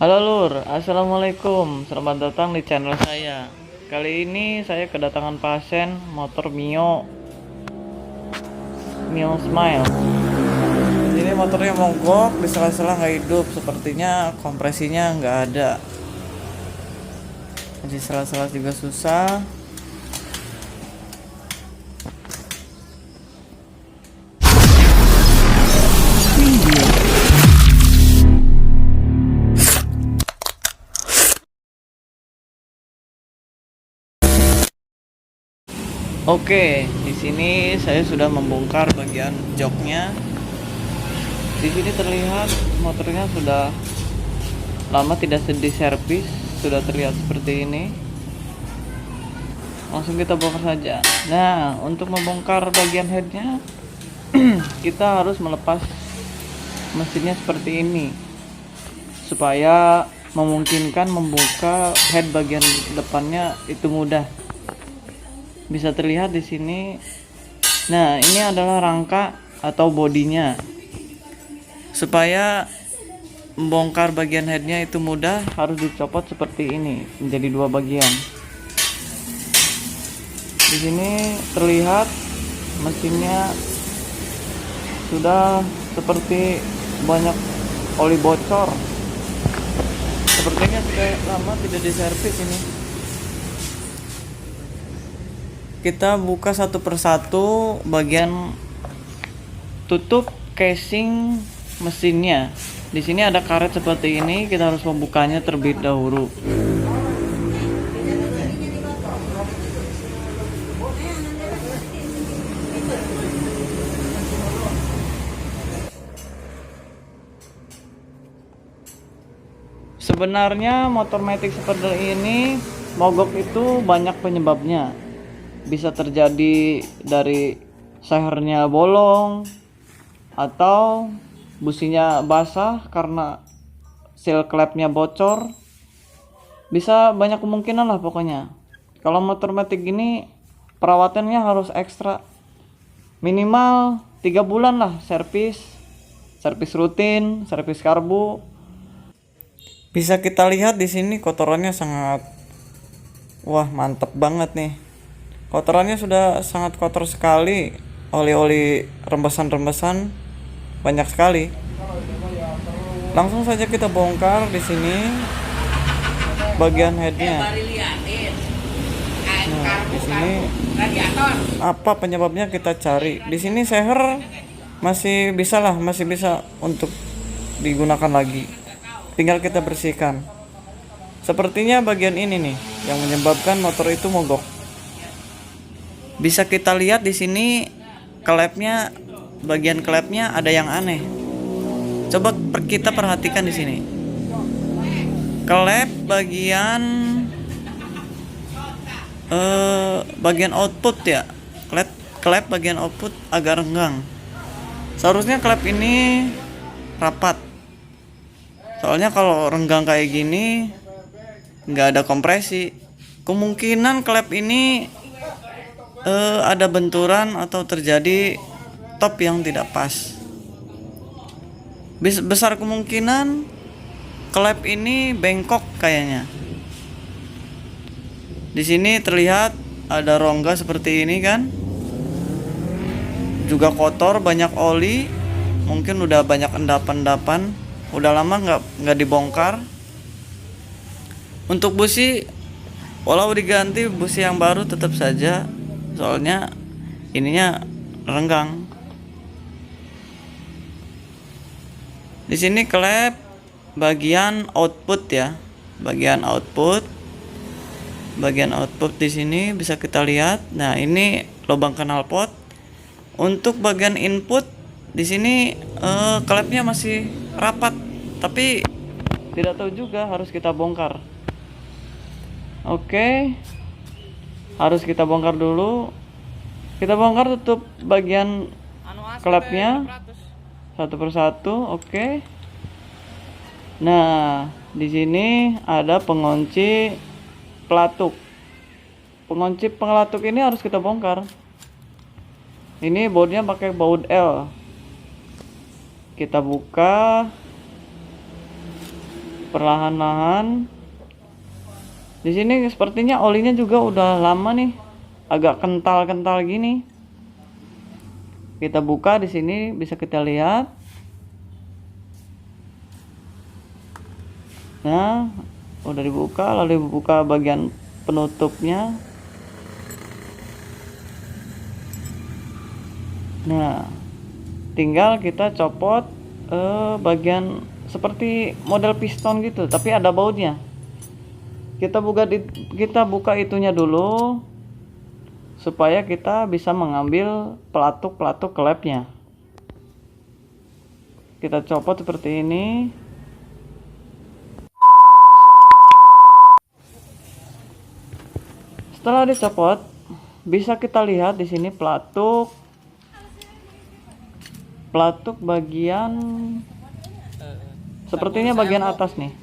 Halo Lur, Assalamualaikum. Selamat datang di channel saya. Kali ini saya kedatangan pasien motor Mio Smile. Ini motornya mogok, di sela-sela nggak hidup. Sepertinya kompresinya nggak ada. Di sela-sela juga susah. Oke, di sini saya sudah membongkar bagian joknya. Di sini terlihat motornya sudah lama tidak diservis, sudah terlihat seperti ini. Langsung kita bongkar saja. Nah, untuk membongkar bagian headnya, kita harus melepas mesinnya seperti ini, supaya memungkinkan membuka head bagian depannya itu mudah. Bisa terlihat di sini. Nah, ini adalah rangka atau bodinya. Supaya membongkar bagian headnya itu mudah, harus dicopot seperti ini menjadi dua bagian. Di sini terlihat mesinnya sudah seperti banyak oli bocor. Sepertinya sudah lama tidak diservis ini. Kita buka satu persatu bagian tutup casing mesinnya. Di sini ada karet seperti ini, kita harus membukanya terlebih dahulu. Sebenarnya motor matic seperti ini mogok itu banyak penyebabnya. Bisa terjadi dari sehernya bolong atau businya basah karena seal clamp-nya bocor. Bisa banyak kemungkinan lah pokoknya. Kalau motor matic gini perawatannya harus ekstra, minimal 3 bulan lah servis rutin, servis karbu. Bisa kita lihat di sini kotorannya sangat, wah mantep banget nih. Kotorannya sudah sangat kotor sekali, oli-oli rembesan-rembesan banyak sekali. Langsung saja kita bongkar di sini bagian headnya. Nah, di sini apa penyebabnya kita cari. Di sini seher masih bisa untuk digunakan lagi. Tinggal kita bersihkan. Sepertinya bagian ini nih yang menyebabkan motor itu mogok. Bisa kita lihat di sini bagian klepnya ada yang aneh. Coba kita perhatikan di sini. Klep bagian output ya. Klep bagian output agak renggang. Seharusnya klep ini rapat. Soalnya kalau renggang kayak gini nggak ada kompresi. Kemungkinan klep ini ada benturan atau terjadi top yang tidak pas. Besar kemungkinan klep ini bengkok kayaknya. Di sini terlihat ada rongga seperti ini kan. Juga kotor, banyak oli. Mungkin udah banyak endapan-endapan. Udah lama nggak dibongkar. Untuk busi, walau diganti busi yang baru tetap saja, soalnya ininya renggang. Di sini klep bagian output ya, bagian output di sini bisa kita lihat. Nah, ini lubang knalpot. Untuk bagian input di sini klepnya masih rapat, tapi tidak tahu juga, harus kita bongkar. Oke, harus kita bongkar dulu. Kita bongkar tutup bagian klepnya satu persatu. Oke. Nah, di sini ada pengunci pelatuk. Pengunci pelatuk ini harus kita bongkar. Ini bautnya pakai baut L. Kita buka. perlahan-lahan. Di sini sepertinya olinya juga udah lama nih, agak kental-kental gini. Kita buka di sini bisa kita lihat. Nah, udah dibuka, lalu dibuka bagian penutupnya. Nah, tinggal kita copot bagian seperti model piston gitu, tapi ada bautnya. Kita buka itunya dulu supaya kita bisa mengambil pelatuk klepnya. Kita copot seperti ini. Setelah dicopot, bisa kita lihat di sini pelatuk bagian sepertinya bagian atas nih.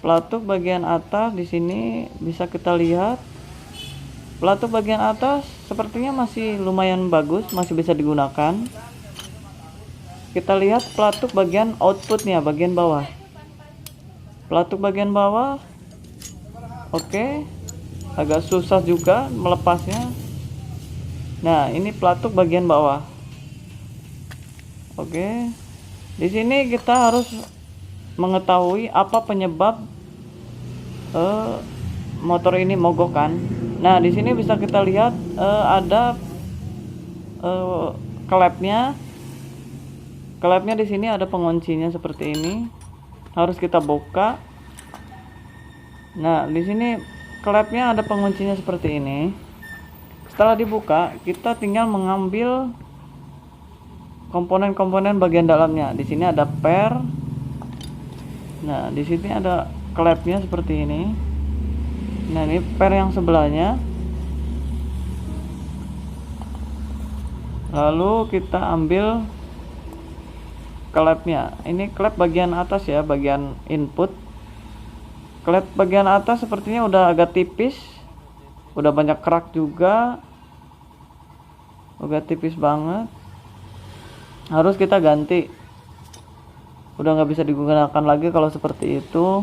Pelatuk bagian atas di sini bisa kita lihat. Pelatuk bagian atas sepertinya masih lumayan bagus, masih bisa digunakan. Kita lihat pelatuk bagian outputnya, bagian bawah. Pelatuk bagian bawah, oke. Agak susah juga melepasnya. Nah, ini pelatuk bagian bawah. Oke. Di sini kita harus mengetahui apa penyebab motor ini mogok kan. Nah, di sini bisa kita lihat ada klepnya. Klepnya di sini ada penguncinya seperti ini. Harus kita buka. Nah, di sini klepnya ada penguncinya seperti ini. Setelah dibuka, kita tinggal mengambil komponen-komponen bagian dalamnya. Di sini ada per. Nah, di sini ada klepnya seperti ini. Nah, ini per yang sebelahnya. Lalu kita ambil klepnya. Ini klep bagian atas ya, bagian input. Klep bagian atas sepertinya udah agak tipis. Udah banyak kerak juga. Udah tipis banget. Harus kita ganti. Udah nggak bisa digunakan lagi kalau seperti itu.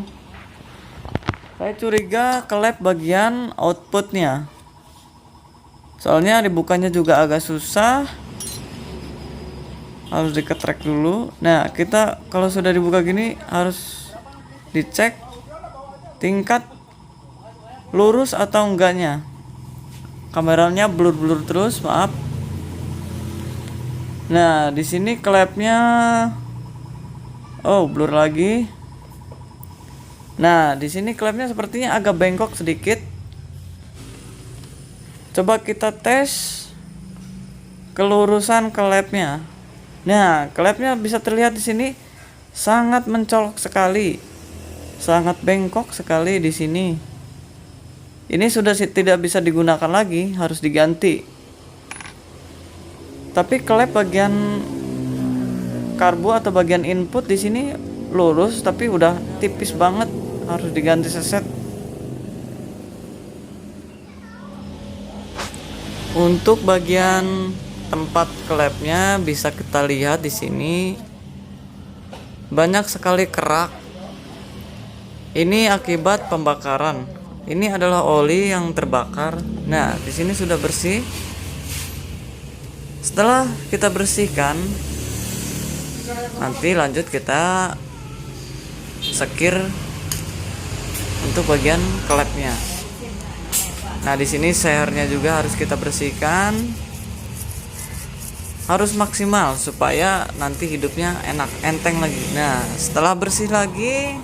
Saya curiga klep bagian outputnya. Soalnya dibukanya juga agak susah. Harus diketrek dulu. Nah, kita kalau sudah dibuka gini harus dicek tingkat lurus atau enggaknya. Kameranya blur-blur terus, maaf. Nah, di sini klepnya blur lagi. Nah, di sini klepnya sepertinya agak bengkok sedikit. Coba kita tes kelurusan klepnya. Nah, klepnya bisa terlihat di sini sangat mencolok sekali. Sangat bengkok sekali di sini. Ini sudah tidak bisa digunakan lagi, harus diganti. Tapi klep bagian karbu atau bagian input di sini lurus, tapi udah tipis banget, harus diganti seset. Untuk bagian tempat klepnya bisa kita lihat di sini banyak sekali kerak. Ini akibat pembakaran. Ini adalah oli yang terbakar. Nah, di sini sudah bersih. Setelah kita bersihkan, nanti lanjut kita sekir untuk bagian klepnya. Nah, di sini sehernya juga harus kita bersihkan. Harus maksimal supaya nanti hidupnya enak, enteng lagi. Nah, setelah bersih lagi,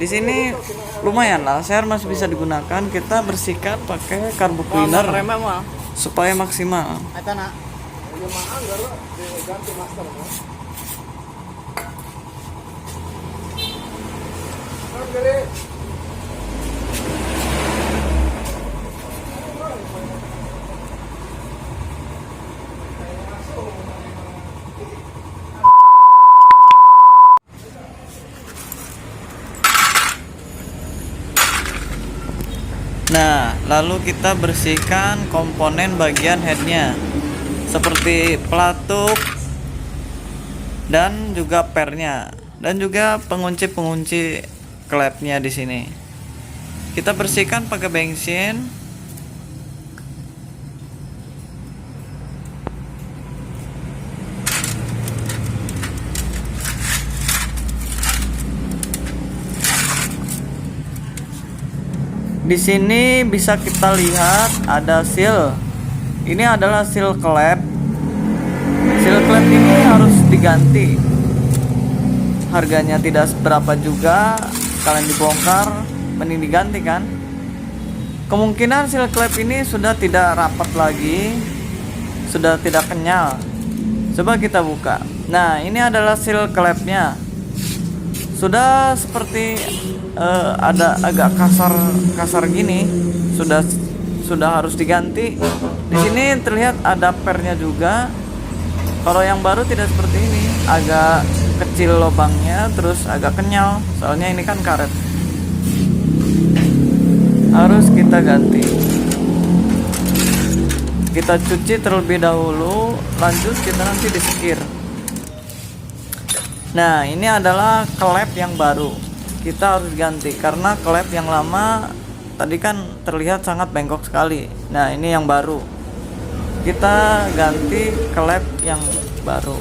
di sini lumayan lah, seher masih bisa digunakan. Kita bersihkan pakai carbo cleaner supaya maksimal. Nah, lalu kita bersihkan komponen bagian headnya seperti pelatuk dan juga pernya. dan juga pengunci klepnya di sini. Kita bersihkan pakai bensin. Di sini bisa kita lihat ada seal. Ini adalah seal klep. Seal klep ini harus diganti. Harganya tidak seberapa juga. Kalian dibongkar, mending diganti kan. Kemungkinan seal klep ini sudah tidak rapat lagi, sudah tidak kenyal. Coba kita buka. Nah, ini adalah seal klepnya. Sudah seperti ada agak kasar gini, sudah harus diganti. Di sini terlihat ada pernya juga. Kalau yang baru tidak seperti ini, agak kecil lubangnya, terus agak kenyal. Soalnya ini kan karet, harus kita ganti. Kita cuci terlebih dahulu, lanjut kita nanti disekir. Nah, ini adalah klep yang baru. Kita harus ganti karena klep yang lama tadi kan terlihat sangat bengkok sekali. Nah, ini yang baru. Kita ganti klep yang baru.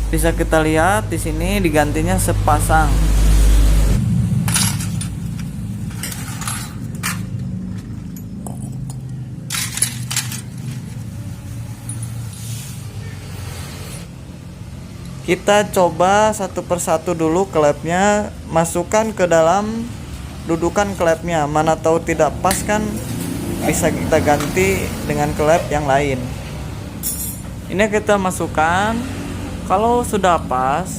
Bisa kita lihat di sini digantinya sepasang. Kita coba satu persatu dulu klepnya, masukkan ke dalam dudukan klepnya. Mana tahu tidak pas kan bisa kita ganti dengan klep yang lain. Ini kita masukkan. Kalau sudah pas,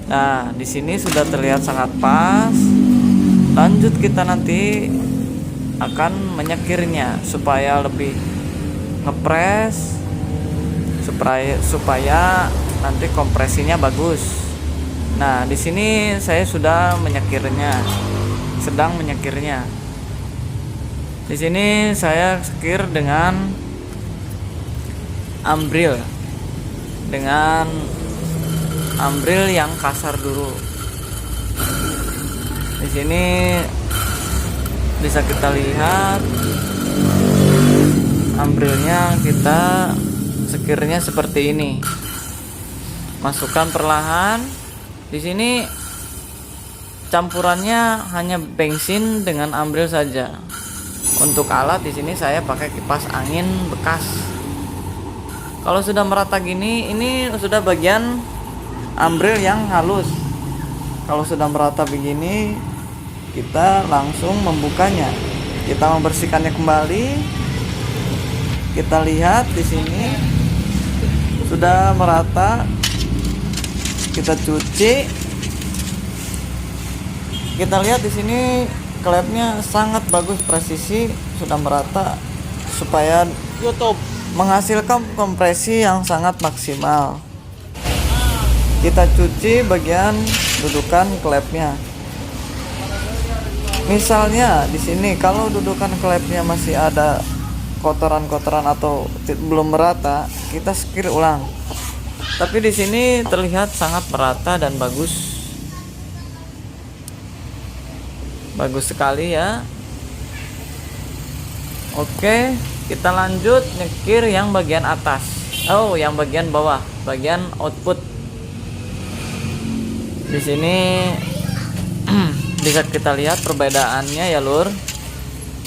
nah di sini sudah terlihat sangat pas. Lanjut kita nanti akan menyekirnya supaya lebih ngepres, supaya nanti kompresinya bagus. Nah, di sini saya sudah menyekirnya, sedang menyekirnya. Di sini saya sekir dengan ambril, yang kasar dulu. Di sini bisa kita lihat ambrilnya, kita sekirnya seperti ini. Masukkan perlahan. Di sini campurannya hanya bensin dengan ambril saja. Untuk alat di sini saya pakai kipas angin bekas. Kalau sudah merata gini, ini sudah bagian ambril yang halus. Kalau sudah merata begini, kita langsung membukanya. Kita membersihkannya kembali. Kita lihat di sini sudah merata. Kita cuci. Kita lihat di sini klepnya sangat bagus, presisi, sudah merata, supaya menghasilkan kompresi yang sangat maksimal. Kita cuci bagian dudukan klepnya. Misalnya di sini kalau dudukan klepnya masih ada kotoran-kotoran atau belum merata, kita sekir ulang. Tapi di sini terlihat sangat merata dan bagus. Bagus sekali ya. Oke, kita lanjut nyekir yang bagian atas. Oh, yang bagian bawah, bagian output. Di sini bisa kita lihat perbedaannya ya, Lur.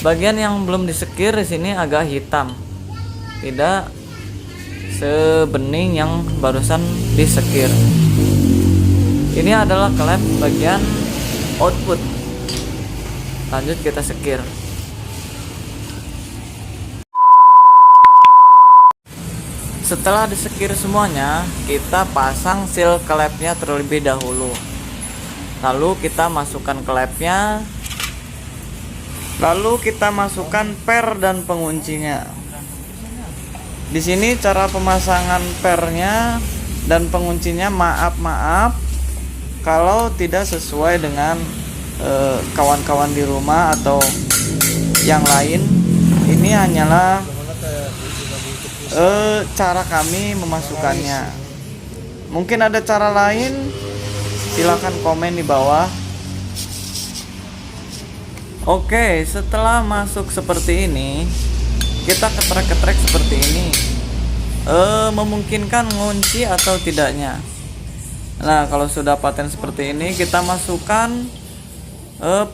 Bagian yang belum disekir di sini agak hitam. Tidak sebening yang barusan disekir. Ini adalah klep bagian output. Lanjut kita sekir. Setelah disekir semuanya, kita pasang seal klepnya terlebih dahulu. Lalu kita masukkan klepnya. Lalu kita masukkan per dan penguncinya. Di sini cara pemasangan pernya dan penguncinya, maaf kalau tidak sesuai dengan kawan-kawan di rumah atau yang lain. Ini hanyalah cara kami memasukkannya. Mungkin ada cara lain, silahkan komen di bawah. Oke, setelah masuk seperti ini, kita ketrek-ketrek seperti ini. Memungkinkan ngunci atau tidaknya. Nah, kalau sudah paten seperti ini, kita masukkan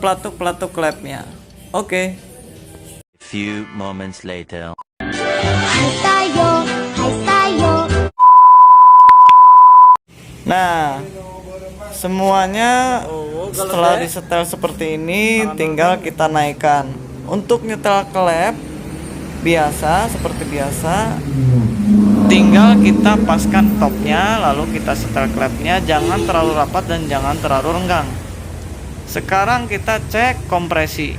pelatuk-pelatuk klepnya. Oke. Few moments later. Nah, semuanya setelah disetel seperti ini, tinggal kita naikkan. Untuk nyetel klep biasa, seperti biasa, tinggal kita paskan topnya, lalu kita setel klepnya. Jangan terlalu rapat dan jangan terlalu renggang. Sekarang kita cek kompresi,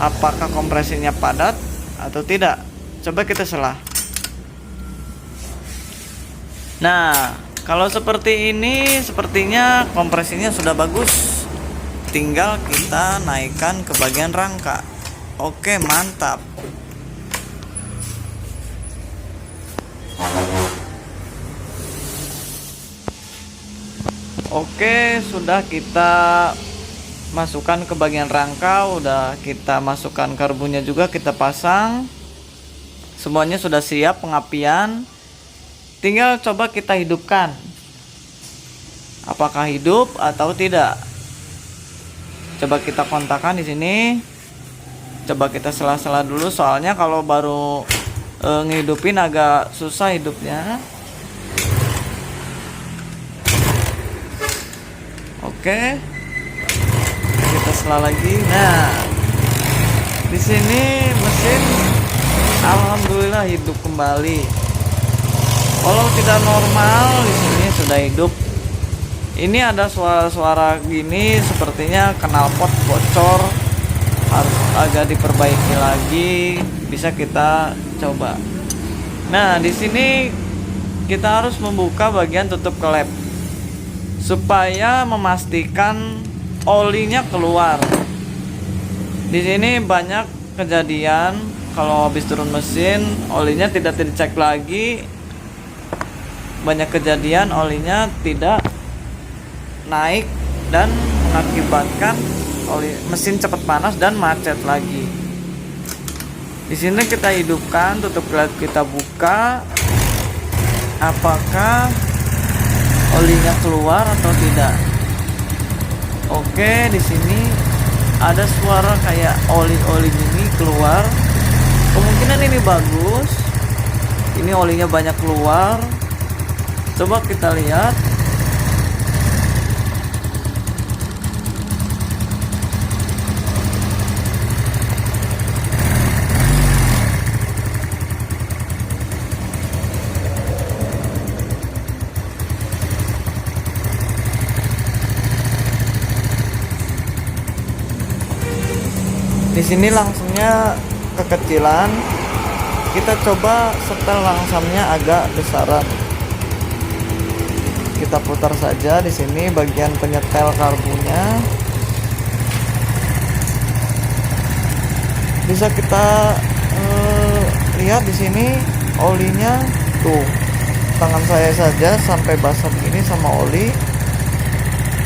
apakah kompresinya padat atau tidak. Coba kita selah. Nah, kalau seperti ini, sepertinya kompresinya sudah bagus. Tinggal kita naikkan ke bagian rangka. Oke, mantap. Oke, sudah kita masukkan ke bagian rangka, udah kita masukkan karbunya juga, kita pasang. Semuanya sudah siap pengapian. Tinggal coba kita hidupkan. Apakah hidup atau tidak? Coba kita kontakkan di sini. Coba kita sela-sela dulu, soalnya kalau baru ngehidupin agak susah hidupnya. Oke. Kita sela lagi. Nah, di sini mesin alhamdulillah hidup kembali. Walau tidak normal, di sini sudah hidup. Ini ada suara-suara gini, sepertinya knalpot bocor, harus agak diperbaiki lagi. Bisa kita coba. Nah, di sini kita harus membuka bagian tutup klep supaya memastikan olinya keluar. Di sini banyak kejadian kalau habis turun mesin, olinya tidak dicek lagi. Banyak kejadian olinya tidak naik dan mengakibatkan mesin cepat panas dan macet lagi. Di sini kita hidupkan, tutup klep kita buka. Apakah olinya keluar atau tidak? Oke, di sini ada suara kayak oli-oli gini keluar. Kemungkinan ini bagus. Ini olinya banyak keluar. Coba kita lihat. Di sini langsungnya kekecilan. Kita coba setel langsamnya agak besaran. Kita putar saja di sini bagian penyetel karbunya. Bisa kita lihat di sini olinya tuh. Tangan saya saja sampai basah begini sama oli.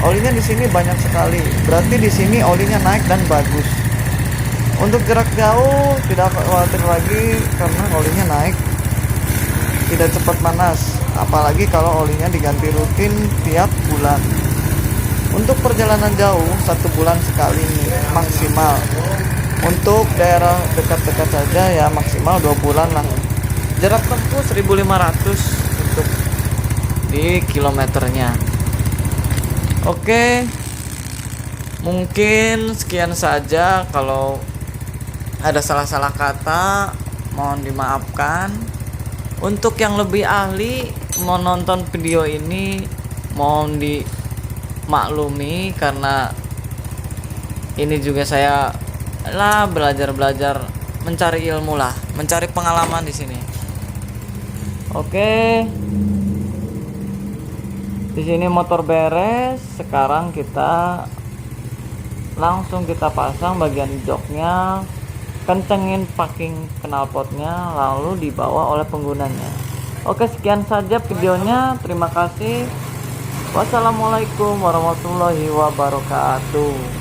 Olinya di sini banyak sekali. Berarti di sini olinya naik dan bagus. Untuk jarak jauh tidak khawatir lagi karena olinya naik. Tidak cepat panas. Apalagi kalau olinya diganti rutin tiap bulan. Untuk perjalanan jauh 1 bulan sekali maksimal. Untuk daerah dekat-dekat saja ya maksimal 2 bulan lah. Jarak tempuh 1.500 untuk di kilometernya. Oke, mungkin sekian saja. Kalau ada salah-salah kata mohon dimaafkan. Untuk yang lebih ahli mau nonton video ini mohon dimaklumi, karena ini juga saya belajar mencari ilmu lah, mencari pengalaman di sini. Oke. Di sini motor beres. Sekarang kita langsung kita pasang bagian joknya, kencengin packing knalpotnya, lalu dibawa oleh penggunanya. Oke, sekian saja videonya. Terima kasih. Wassalamualaikum warahmatullahi wabarakatuh.